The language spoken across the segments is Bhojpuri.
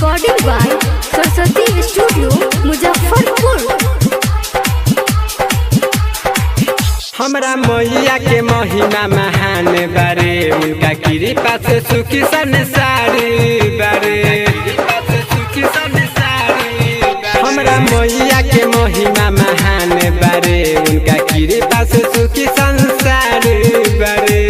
Recording by Saraswati studio Muzaffarpur. हमरा मैया के महिमा महान बारे, उनका कृपा से सुखी संसार बारे। हमरा मैया के महिमा महान बारे, उनका कृपा से सुखी संसार बारे।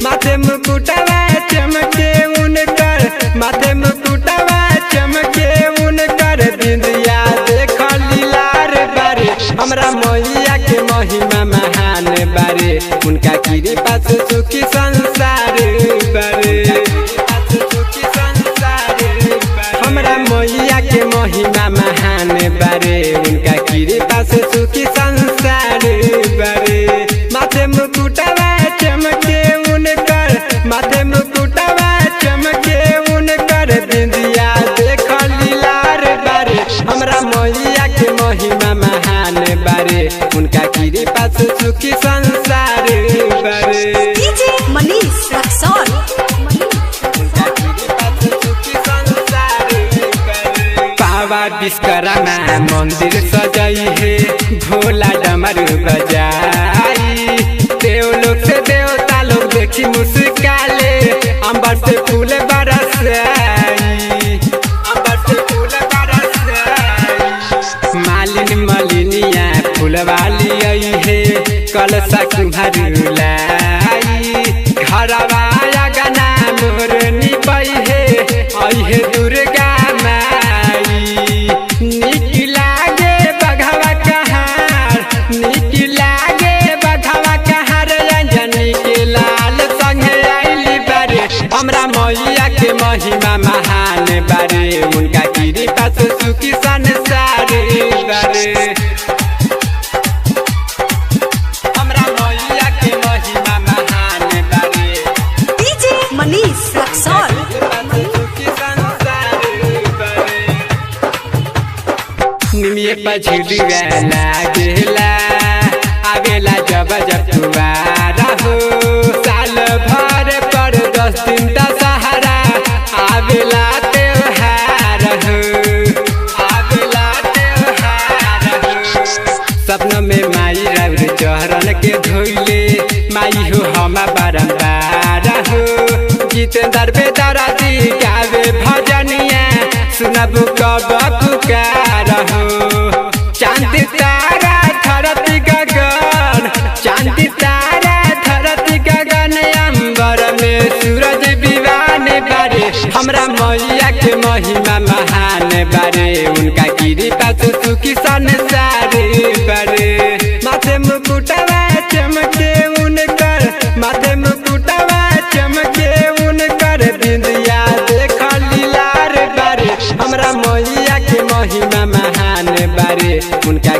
माथे मुकुटवा चमके उनकर, माथे मुकुटवा चमके उनकर, बिंदिया देख लीलार बारे। हमरा मैया के महिमा महान बारे, उनका कृपा से सुखी संसार बारे। हमरा मैया के महिमा महान बारे, उनका कृपा से सुखी संसार बारे। माथे मुकुटवा चमके उनकर, माथे मुकुटवा चमके उनकर, बिंदिया देख लीलार बारे। हमरा मैया के महिमा महान बारे, उनका कृपा से सुखी संसार बारे। डीजे मनीष रक्सौल। बाबा विश्वकर्मा मंदिर सजाई है, भोला डमरू बजाई। देवलोक से देवता लोग देखी मुस्काले, अंबर से फूल बरसाई, अंबर से फूल बरसाई। मालिन मलिनिया फूलवाली आई है, कलशा कुम्हारू लाई। घरवा गना मोर निपई है, आई है दुर्गा माई। निक लागे बघवा कहार, निक लागे बघवा कहार, अंजनी के लाल संगे आइली बारे। हमरा मैया के महिमा महान बारे, उनका कृपा से सुखी संसार बारे। हमरा मैया के महिमा महान बारे, डीजे मनीष रक्सौल। निमिये पछिड़िया लागेला, आवेला जब जब तुम्हारा हो। साल भर पर 10 दिन दशहरा, आवेला त्योहार हो, आवेला त्योहार हो। सपन में माई रौर चरण के धोइले, माई हो हम बारंबार हो। जितेंद्र बेदर्दी गावे भजनिया, सुनब कब पुकार हो। चांद तारा धरती गगन, चांद तारा धरती गगन, अंबर में सूरज विवान बारे। हमरा मैया के महिमा महान बारे, उनका कृपा से सुखी संसार बारे। माथे मुकुटवा चमके उनकर, माथे मुकुटवा चमके उनकर, बिंदिया देख लीलार बारे। हमरा मैया के महिमा महान बारे, उनका